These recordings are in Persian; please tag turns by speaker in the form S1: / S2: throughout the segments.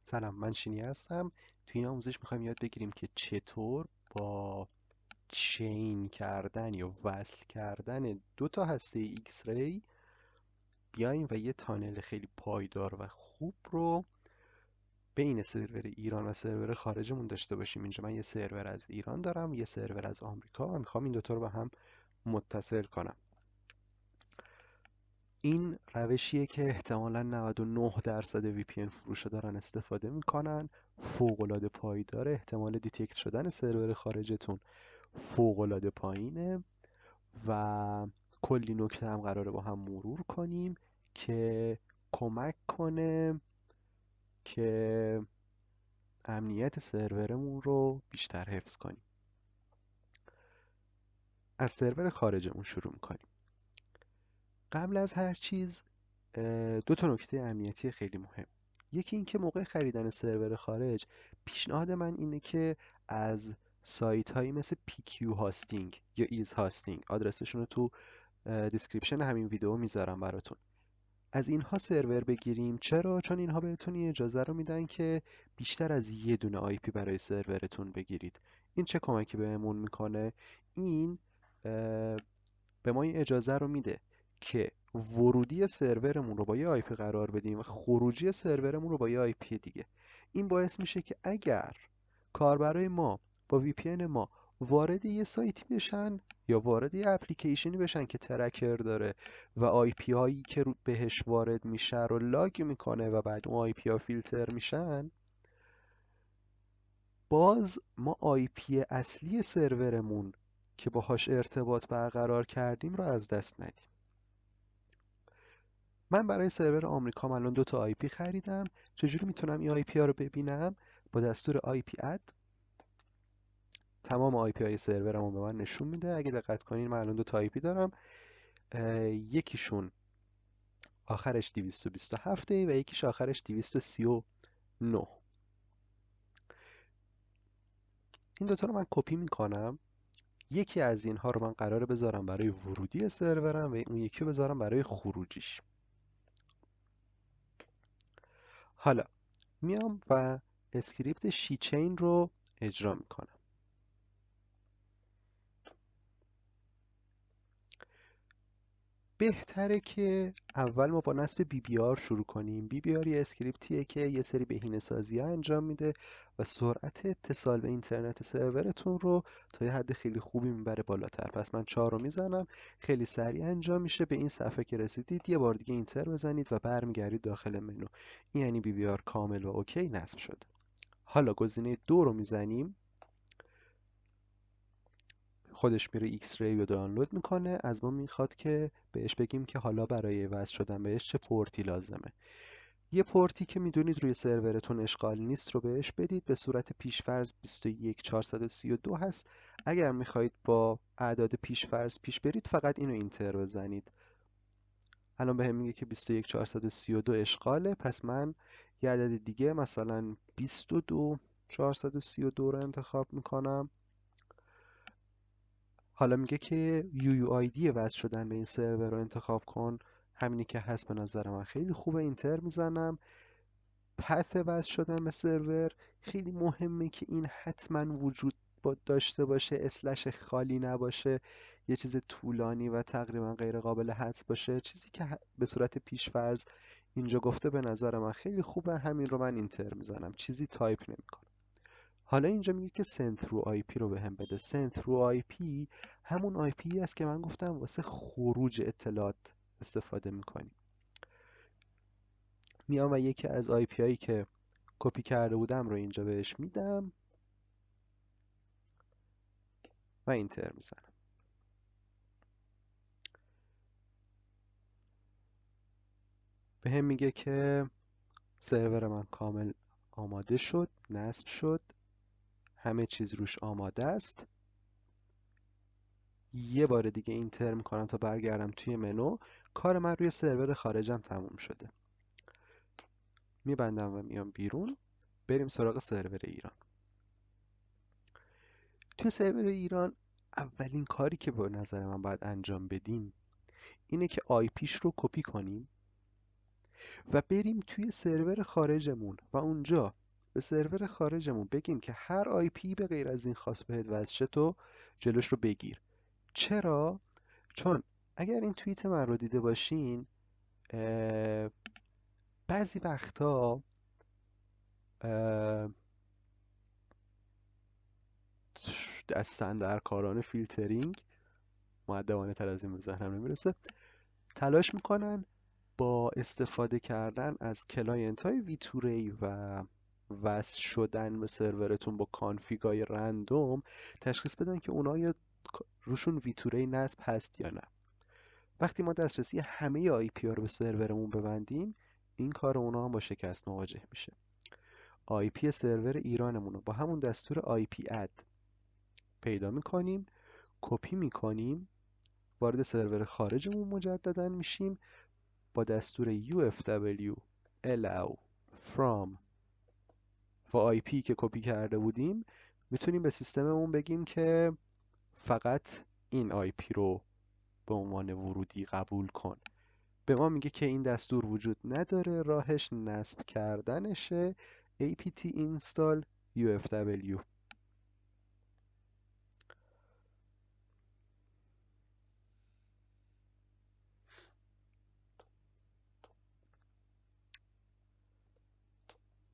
S1: سلام، من شینی هستم. توی این آموزش میخوایم یاد بگیریم که چطور با چین کردن یا وصل کردن دو تا هسته ایکس ری بیایم و یه تانل خیلی پایدار و خوب رو بین سرور ایران و سرور خارجمون داشته باشیم. اینجا من یه سرور از ایران دارم، یه سرور از آمریکا و میخوام این دوتا رو با هم متصل کنم. این روشیه که احتمالاً 99% VPN فروشا دارن استفاده میکنن. فوق‌العاده پایداره، احتمال دیتکت شدن سرور خارجتون فوق‌العاده پایینه و کلی نکته هم قراره با هم مرور کنیم که کمک کنه که امنیت سرورمون رو بیشتر حفظ کنیم. از سرور خارجمون شروع میکنیم. قبل از هر چیز دو تا نکته امنیتی خیلی مهم. یکی این که موقع خریدن سرور خارج پیشنهاد من اینه که از سایت هایی مثل PQ هاستینگ یا ایز هاستینگ، آدرسشون رو تو دیسکریپشن همین ویدیو میذارم براتون، از اینها سرور بگیریم. چرا؟ چون اینها بهتون اجازه رو میدن که بیشتر از یه دونه IP برای سرورتون بگیرید. این چه کمکی بهمون میکنه؟ این به ما این اجازه رو میده که ورودی سرورمون رو با یه IP قرار بدیم و خروجی سرورمون رو با یه IP دیگه. این باعث میشه که اگر کاربرای ما با VPN ما وارد یه سایتی بشن یا وارد یه اپلیکیشنی بشن که ترکر داره و IP هایی که بهش وارد میشه رو لاگ میکنه و بعد اون IP ها فیلتر میشن، باز ما IP اصلی سرورمون که باهاش ارتباط برقرار کردیم رو از دست ندیم. من برای سرور آمریکا الان دو تا IP خریدم. چجوری میتونم این IP ها رو ببینم؟ با دستور IP add تمام IP های سرورمو به من نشون میده. اگه دقت کنین من الان دو تا IP دارم. یکیشون آخرش 227 و یکیش آخرش 239. این دوتا رو من کپی میکنم. یکی از اینها رو من قراره بذارم برای ورودی سرورم و اون یکی رو بذارم برای خروجیش. حالا میام و اسکریپت شیچین رو اجرا میکنم. بهتره که اول ما با نصب BBR شروع کنیم. BBR یه اسکریپتیه که یه سری بهینه‌سازی انجام میده و سرعت اتصال به اینترنت سرورتون رو تا یه حد خیلی خوبی میبره بالاتر. پس من 4 رو میزنم، خیلی سریع انجام میشه. به این صفحه که رسیدید یه بار دیگه اینتر بزنید و برمیگردید داخل منو. این یعنی BBR کامل و اوکی نصب شد. حالا گزینه 2 رو میزنیم، خودش میره ایکس ری رو دانلود میکنه. از ما میخواد که بهش بگیم که حالا برای وصل شدن بهش چه پورتی لازمه. یه پورتی که میدونید روی سرورتون اشغال نیست رو بهش بدید. به صورت پیشفرض 21432 هست. اگر میخواهید با اعداد پیشفرض پیش برید فقط اینو اینتر بزنید. الان بهم میگه که 21432 اشغاله، پس من یه عدد دیگه مثلا 22432 رو انتخاب میکنم. حالا میگه که UUID وصل شدن به این سرور رو انتخاب کن. همینی که هست به نظر من خیلی خوبه. اینتر میزنم. پث وصل شدن به سرور خیلی مهمه که این حتما وجود داشته باشه، اسلش خالی نباشه، یه چیز طولانی و تقریبا غیر قابل حدس باشه. چیزی که به صورت پیشفرض اینجا گفته به نظر من خیلی خوبه. همین رو من اینتر میزنم، چیزی تایپ نمیکنم. حالا اینجا میگه که send through IP رو بهم بده. send through IP همون IP است که من گفتم واسه خروج اطلاعات استفاده میکنیم. میام و یکی از IP هایی که کپی کرده بودم رو اینجا بهش میدم و اینتر میزنم. بهم میگه که سرور من کامل آماده شد، نصب شد، همه چیز روش آماده است. یه بار دیگه اینتر میکنم تا برگردم توی منو. کار من روی سرور خارجم تموم شده. میبندم و میام بیرون. بریم سراغ سرور ایران. توی سرور ایران اولین کاری که به نظر من باید انجام بدیم اینه که آی پیش رو کپی کنیم و بریم توی سرور خارجمون و اونجا به سرور خارجمون بگیم که هر آی پی به غیر از این خاص بهت وصل شه تو جلوش رو بگیر. چرا؟ چون اگر این توییت من رو دیده باشین، بعضی وقتا دستن در کاران فیلترینگ، مؤدبانه تر از این به ذهنم نمیرسه، تلاش میکنن با استفاده کردن از کلاینت های ویتوری و وصل شدن به سرورتون با کانفیگای رندوم تشخیص بدن که اونا یا روشون ویتوری نصب هست یا نه. وقتی ما دسترسی همه آی پی ها رو به سرورمون ببندیم، این کار اونا هم با شکست مواجه میشه. آی پی سرور ایرانمون رو با همون دستور آی پی اد پیدا میکنیم، کپی میکنیم، وارد سرور خارجمون مجددا میشیم، با دستور ufw allow from و آی پی که کپی کرده بودیم میتونیم به سیستممون بگیم که فقط این آی پی رو به عنوان ورودی قبول کن. به ما میگه که این دستور وجود نداره، راهش نصب کردنشه، apt install ufw.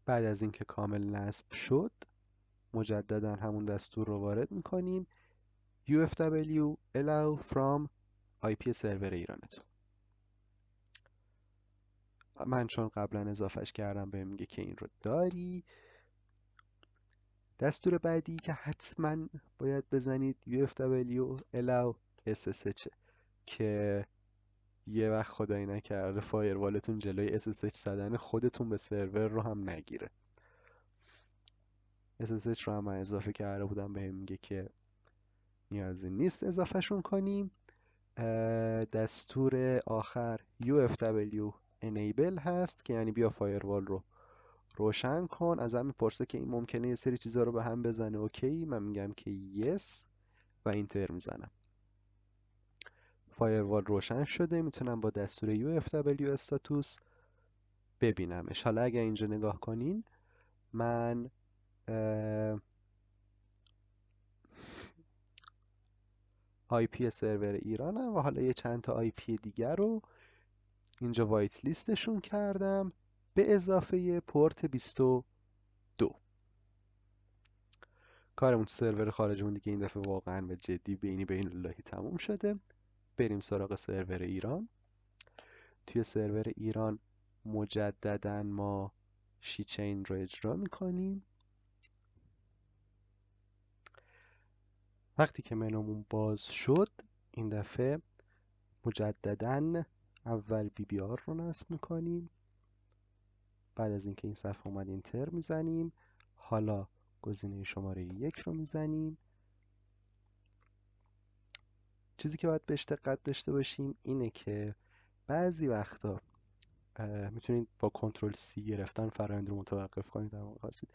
S1: بعد از اینکه کامل نصب شد مجددا همون دستور رو وارد میکنیم ufw allow from IP سرور ایرانتون. من چون قبلا اضافهش کردم بهم میگه که این رو داری. دستور بعدی که حتما باید بزنید ufw allow ssh که یه وقت خدایی نکرده فایروالتون جلوی ssh زدن خودتون به سرور رو هم نگیره. ssh رو هم من اضافه کرده بودم بهم میگه که نیازی نیست اضافهشون کنیم. دستور آخر ufw enable هست که یعنی بیا فایروال رو روشن کن. ازم میپرسه که این ممکنه یه سری چیزا رو به هم بزنه، اوکی؟ من میگم که yes و اینتر میزنم. فایروال روشن شده، میتونم با دستور ufw status ببینمش. حالا اگر اینجا نگاه کنین من آی پی سرور ایرانم و حالا یه چند تا آی پی دیگر رو اینجا وایت لیستشون کردم به اضافه پورت 22. کارمون تو سرور خارجمون دیگه این دفعه واقعا و جدی بینی بین اللهی تموم شده. بریم سراغ سرور ایران. توی سرور ایران مجددا ما شیچین رو اجرا میکنیم. وقتی که منومون باز شد این دفعه مجددا اول BBR رو نصب میکنیم. بعد از اینکه این صفحه اومد اینتر میزنیم. حالا گزینه شماره 1 رو میزنیم. چیزی که باید بهش دقت داشته باشیم اینه که بعضی وقتا میتونید با کنترل C گرفتن فرآیند رو متوقف کنید در واقع خواستید.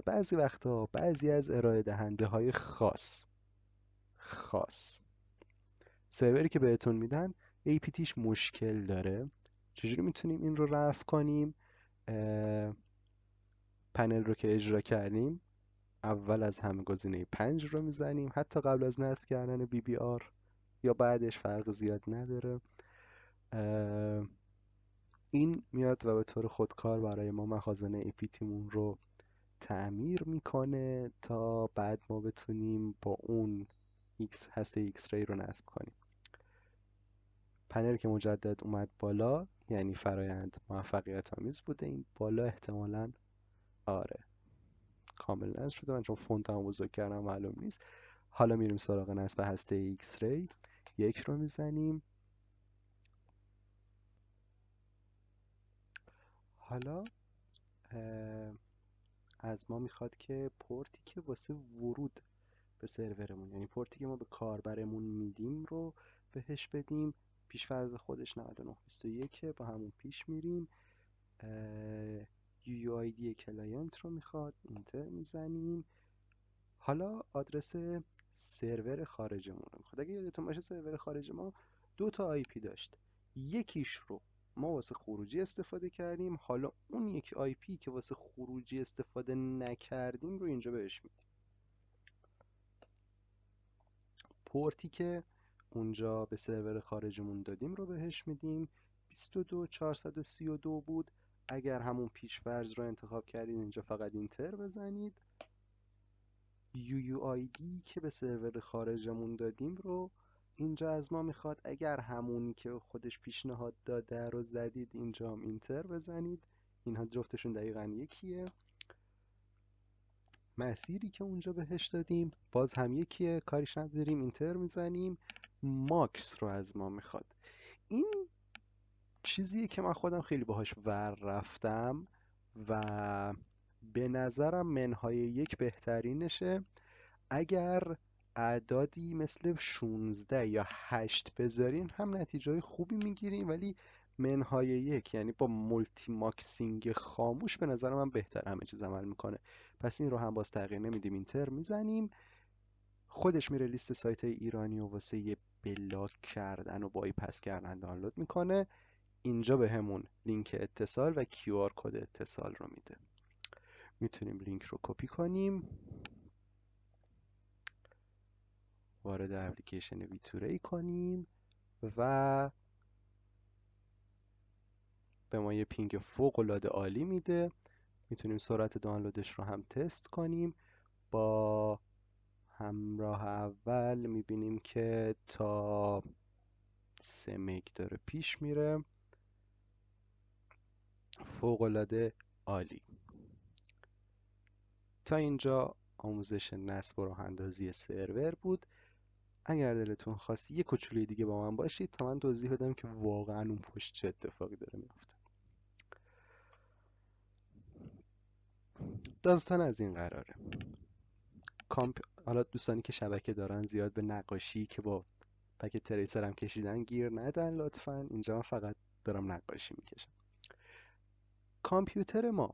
S1: بعضی وقتا بعضی از ارائه دهنده های خاص سروری که بهتون میدن APTش مشکل داره. چجوری میتونیم این رو رفع کنیم؟ پنل رو که اجرا کردیم اول از همه گزینه 5 رو میزنیم، حتی قبل از نصب کردن BBR یا بعدش فرق زیاد نداره. این میاد و به طور خودکار برای ما مخازن APT مون رو تعمیر میکنه تا بعد ما بتونیم با اون هسته ایکس ری رو نصب کنیم. پنل که مجدد اومد بالا یعنی فرایند موفقیت آمیز بوده. این بالا احتمالاً آره کامل نصب شده، من چون فونتمو بزرگ کردم معلوم نیست. حالا میریم سراغ نصب هسته ایکس ری. 1 رو میزنیم. حالا از ما میخواد که پورتی که واسه ورود به سرورمون، یعنی پورتی که ما به کاربرمون میدیم رو بهش بدیم. پیش‌فرض خودش 9921 با همون پیش میریم. UUID کلاینت رو میخواد، اینتر میزنیم. حالا آدرس سرور خارجمون رو میخواد. اگه یادتون باشه سرور خارج ما 2 تا آی پی داشت. یکیش رو ما واسه خروجی استفاده کردیم، حالا اون یک آی پی که واسه خروجی استفاده نکردیم رو اینجا بهش میدیم. پورتی که اونجا به سرور خارجمون دادیم رو بهش میدیم. 22432 بود. اگر همون پیش‌فرض رو انتخاب کردید اینجا فقط اینتر بزنید. UUID که به سرور خارجمون دادیم رو اینجا از ما میخواد. اگر همونی که خودش پیشنهاد داده رو زدید اینجا هم اینتر بزنید. اینها جفتشون دقیقا یکیه. مسیری که اونجا بهش دادیم باز هم یکیه، کاریش نداریم، اینتر میزنیم. ماکس رو از ما میخواد. این چیزیه که من خودم خیلی باهاش ور رفتم و به نظرم منهای یک بهترینشه. اگر اعدادی مثل 16 یا 8 بذارین هم نتیجه خوبی میگیرین، ولی منهای یک یعنی با مولتی ماکسینگ خاموش به نظر من بهتر همه چیز عمل میکنه. پس این رو هم باز تغییر نمیدیم، اینتر میزنیم. خودش میره لیست سایت های ایرانی و واسه یه بلاک کردن و بایپس کردن دانلود میکنه. اینجا به همون لینک اتصال و QR کد اتصال رو میده. میتونیم لینک رو کپی کنیم، وارد اپلیکیشن ویتوری کنیم و به ما یه پینگ فوق العاده عالی میده. میتونیم سرعت دانلودش رو هم تست کنیم. با همراه اول میبینیم که تا 3 مگ داره پیش میره. فوق العاده عالی. تا اینجا آموزش نصب و راه اندازی سرور بود. اگر دلتون خواست یه کوچولوی دیگه با من باشید تا من توضیح بدم که واقعا اون پشت چه اتفاقی داره میفته. داستان از این قراره. حالا دوستانی که شبکه دارن زیاد به نقاشی که با پکت تریسر هم کشیدن گیر ندن لطفا. اینجا من فقط دارم نقاشی میکشم. کامپیوتر ما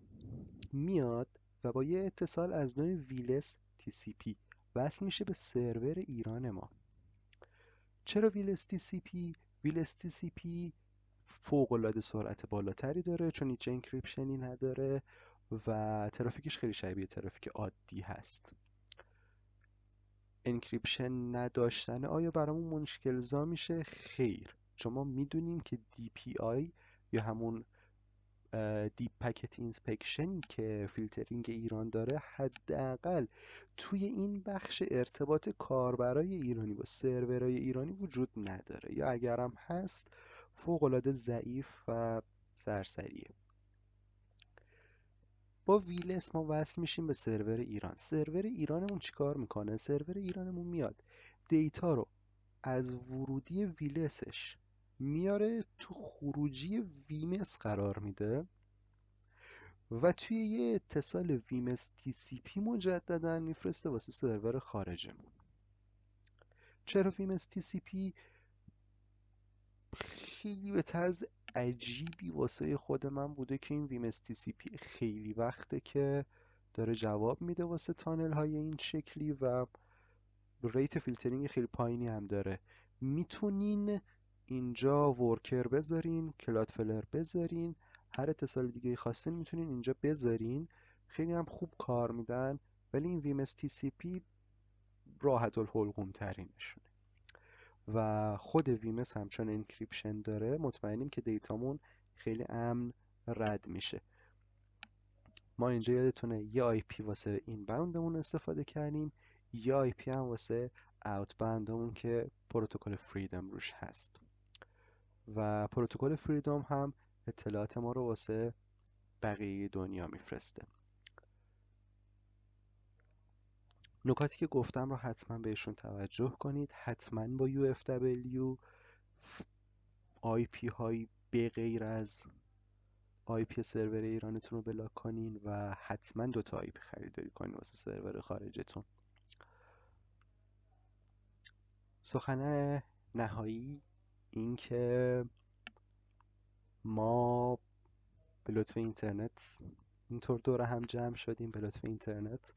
S1: میاد و با یه اتصال از نوع ویلس TCP وصل میشه به سرور ایران ما. چرا ویلس TCP؟ ویلس TCP فوق‌العاده سرعت بالاتری داره چون هیچ انکریپشنی نداره و ترافیکش خیلی شبیه ترافیک عادی هست. انکریپشن نداشتن آیا برامون مشکل‌زا میشه؟ خیر، چون ما میدونیم که DPI یا همون دیپ پکت اینسپکشنی که فیلترینگ ایران داره حداقل توی این بخش ارتباط کاربرای ایرانی با سرورهای ایرانی وجود نداره، یا اگرم هست فوق‌العاده ضعیف و سرسریه. با ویلس ما وصل میشیم به سرور ایران. سرور ایرانمون چیکار میکنه؟ سرور ایرانمون میاد دیتا رو از ورودی ویلسش میاره تو خروجی ویمس قرار میده و توی یه اتصال ویمس TCP مجددا میفرسته واسه سرور خارجمون. چرا ویمس TCP؟ خیلی به طرز عجیبی واسه خود من بوده که این ویمس TCP خیلی وقته که داره جواب میده واسه تانل های این شکلی و ریت فیلترینگ خیلی پایینی هم داره. میتونین اینجا ورکر بذارین، کلادفلر بذارین، هر اتصال دیگه خواستین میتونین اینجا بذارین. خیلی هم خوب کار میدن، ولی این ویمس TCP راحت الحلقوم ترینشونه و خود ویمس هم چون انکریپشن داره مطمئنیم که دیتامون خیلی امن رد میشه. ما اینجا یادتونه یه آی پی واسه این باوندمون استفاده کردیم، یه آی پی هم واسه اوت باوندمون که پروتکل فریدم روش هست و پروتکل فریدم هم اطلاعات ما رو واسه بقیه دنیا میفرسته. نکاتی که گفتم رو حتما بهشون توجه کنید. حتما با UFW آی پی هایی به غیر از آی پی سرور ایرانتون رو بلاک کنین و حتما دوتا آی پی خریداری کنین واسه سرور خارجتون. سخن نهایی این که ما به لطف اینترنت اینطور دور هم جمع شدیم، به لطف اینترنت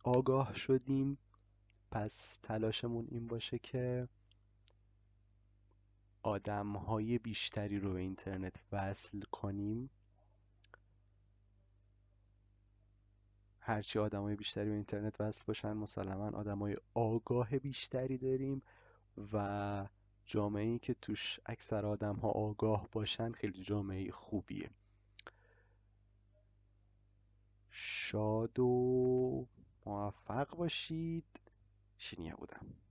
S1: آگاه شدیم. پس تلاشمون این باشه که آدمهای بیشتری رو به اینترنت وصل کنیم، هرچی آدمای بیشتری به اینترنت وصل باشن مسلما آدمای آگاه بیشتری داریم و جامعه‌ای که توش اکثر آدم‌ها آگاه باشن خیلی جامعه خوبیه. شاد و موفق باشید. شینیه بودم.